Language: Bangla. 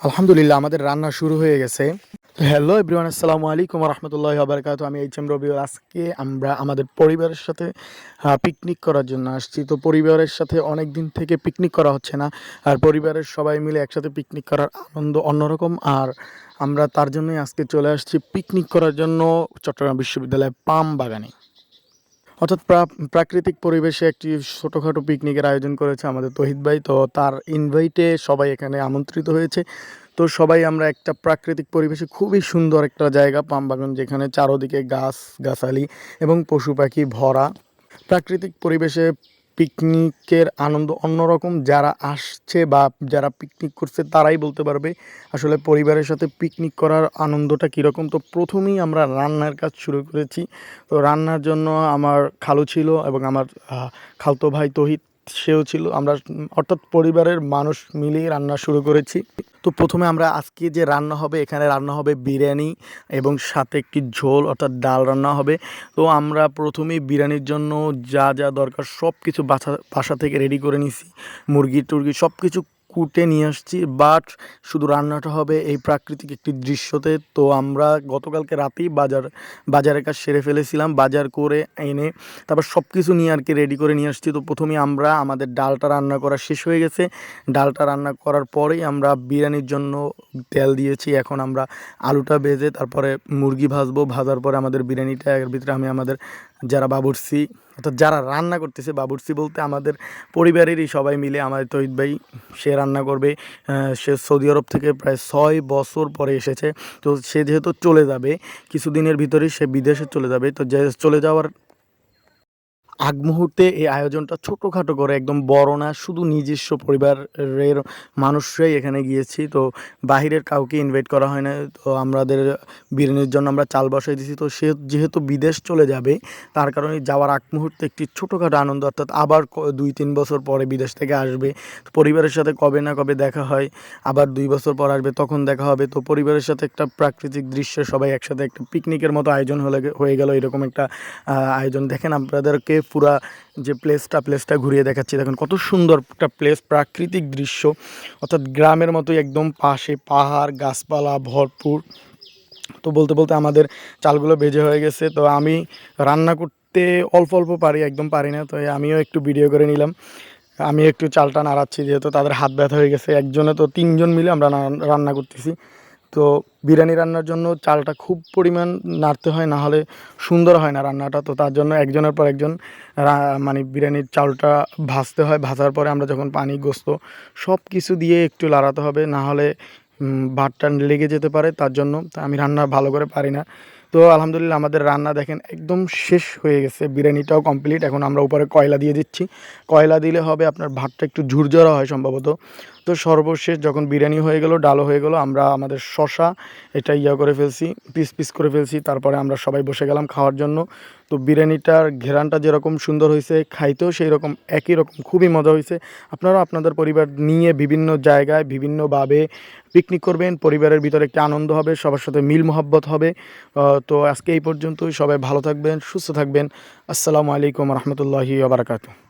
আলহামদুলিল্লাহ আমাদের রান্না শুরু হয়ে গেছে। তো হ্যালো এভরিওয়ান, আসসালামু আলাইকুম ওয়া রাহমাতুল্লাহি ওয়া বারাকাতুহু। আমি এইচ এম রবিউল। আজকে আমরা আমাদের পরিবারের সাথে পিকনিক করার জন্য আসছি। তো পরিবারের সাথে অনেক দিন থেকে পিকনিক করা হচ্ছে না। আর পরিবারের সবাই মিলে একসাথে পিকনিক করার আনন্দ অন্যরকম। আর আমরা তার জন্যই আজকে চলে আসছি পিকনিক করার জন্য চট্টগ্রাম বিশ্ববিদ্যালয়ের পাম বাগানে। অর্থাৎ প্রাকৃতিক পরিবেশে একটি ছোটোখাটো পিকনিকের আয়োজন করেছে আমাদের তহিদ ভাই। তো তার ইনভাইটে সবাই এখানে আমন্ত্রিত হয়েছে। তো সবাই আমরা একটা প্রাকৃতিক পরিবেশে, খুবই সুন্দর একটা জায়গা পাম বাগান, যেখানে চারোদিকে গাছগাছালি এবং পশু পাখি ভরা। প্রাকৃতিক পরিবেশে পিকনিকের আনন্দ অন্যরকম। যারা আসছে বা যারা পিকনিক করছে তারাই বলতে পারবে আসলে পরিবারের সাথে পিকনিক করার আনন্দটা কীরকম। তো প্রথমেই আমরা রান্নার কাজ শুরু করেছি। তো রান্নার জন্য আমার খালু ছিল এবং আমার খালতো ভাই তহিদ, সেও ছিল। আমরা অর্থাৎ পরিবারের মানুষ মিলিয়ে রান্না শুরু করেছি। তো প্রথমে আমরা আজকে যে রান্না হবে, এখানে রান্না হবে বিরিয়ানি এবং সাথে একটি ঝোল অর্থাৎ ডাল রান্না হবে। তো আমরা প্রথমেই বিরিয়ানির জন্য যা যা দরকার সব কিছু বাসা থেকে রেডি করে নিছি। মুরগি টুরগি সব কিছু কুটে নিয়ে আসছি। বাট শুধু রান্নাটা হবে এই প্রাকৃতিক একটি দৃশ্যতে। তো আমরা গতকালকে রাতেই বাজারের কাজ সেরে ফেলেছিলাম। বাজার করে এনে তারপর সব কিছু নিয়ে আর কি রেডি করে নিয়ে আসছি। তো প্রথমেই আমরা আমাদের ডালটা রান্না করা শেষ হয়ে গেছে। ডালটা রান্না করার পরেই আমরা বিরিয়ানির জন্য তেল দিয়েছি। এখন আমরা আলুটা ভেজে তারপরে মুরগি ভাজবো। ভাজার পরে আমাদের বিরিয়ানিটা এর ভিতরে আমি আমাদের যারা বাবুর্চি অর্থাৎ যারা রান্না করতেছে, বাবুর্চি বলতে আমাদের পরিবারেরই সবাই মিলে, আমাদের তহিদ ভাই সে রান্না করবে। সে সৌদি আরব থেকে প্রায় 6 বছর পরে এসেছে। তো সে যেহেতু চলে যাবে কিছুদিনের ভিতরেই, সে বিদেশে চলে যাবে। তো যে চলে যাওয়ার আগ মুহূর্তে এই আয়োজনটা ছোটোখাটো করে, একদম বড় না, শুধু নিজস্ব পরিবারের মানুষরাই এখানে গিয়েছি। তো বাহিরের কাউকে ইনভাইট করা হয় না। তো আমাদের বিরিয়ানির জন্য আমরা চাল বসাই দিয়েছি। তো সে যেহেতু বিদেশ চলে যাবে, তার কারণে যাওয়ার আগ মুহূর্তে একটি ছোটোখাটো আনন্দ, অর্থাৎ আবার 2-3 বছর পরে বিদেশ থেকে আসবে। তো পরিবারের সাথে কবে না কবে দেখা হয়, আবার 2 বছর পর আসবে, তখন দেখা হবে। তো পরিবারের সাথে একটা প্রাকৃতিক দৃশ্যে সবাই একসাথে একটা পিকনিকের মতো আয়োজন হয়ে গেল। এরকম একটা আয়োজন। দেখেন আপনাদেরকে পুরা যে প্লেসটা ঘুরিয়ে দেখাচ্ছি। দেখুন কত সুন্দর একটা প্লেস, প্রাকৃতিক দৃশ্য, অর্থাৎ গ্রামের মতোই একদম পাশে পাহাড় গাছপালা ভরপুর। তো বলতে বলতে আমাদের চালগুলো ভেজে হয়ে গেছে। তো আমি রান্না করতে অল্প অল্প পারি, একদম পারি না। তো আমিও একটু ভিডিও করে নিলাম। আমি একটু চালটা নাড়াচ্ছি, যেহেতু তাদের হাত ব্যথা হয়ে গেছে একজনে। তো 3 জন মিলে আমরা রান্না করতেছি। তো বিরিয়ানি রান্নার জন্য চালটা খুব পরিমাণ নাড়তে হয়, না হলে সুন্দর হয় না রান্নাটা। তো তার জন্য একজনের পর একজন মানে বিরিয়ানির চালটা ভাজতে হয়। ভাজার পরে আমরা যখন পানি গোস্ত সব কিছু দিয়ে একটু লাড়াতে হবে, না হলে ভাতটা লেগে যেতে পারে। তার জন্য আমি রান্না ভালো করে পারি না। তো আলহামদুলিল্লাহ আমাদের রান্না দেখেন একদম শেষ হয়ে গেছে। বিরিয়ানিটাও কমপ্লিট। এখন আমরা উপরে কয়লা দিয়ে দিচ্ছি। কয়লা দিলে হবে আপনার ভাতটা একটু ঝুরঝরা হয় সম্ভবত। তো সর্বশেষ যখন বিরিয়ানি হয়ে গেল, ডালও হয়ে গেল, আমরা আমাদের শসা এটা করে ফেলছি, পিস করে ফেলছি। তারপরে আমরা সবাই বসে গেলাম খাওয়ার জন্য। তো বিরিয়ানিটার ঘেরানটা যেরকম সুন্দর হয়েছে, খাইতেও সেই রকম একই রকম খুবই মজা হয়েছে। আপনারাও আপনাদের পরিবার নিয়ে বিভিন্ন জায়গায় বিভিন্নভাবে পিকনিক করবেন। পরিবারের ভিতরে একটি আনন্দ হবে, সবার সাথে মিল মহব্বত হবে। তো আজকে এই পর্যন্তই। সবাই ভালো থাকবেন, সুস্থ থাকবেন। আসসালামু আলাইকুম রহমতুল্লাহি ওয়া বারাকাতুহু।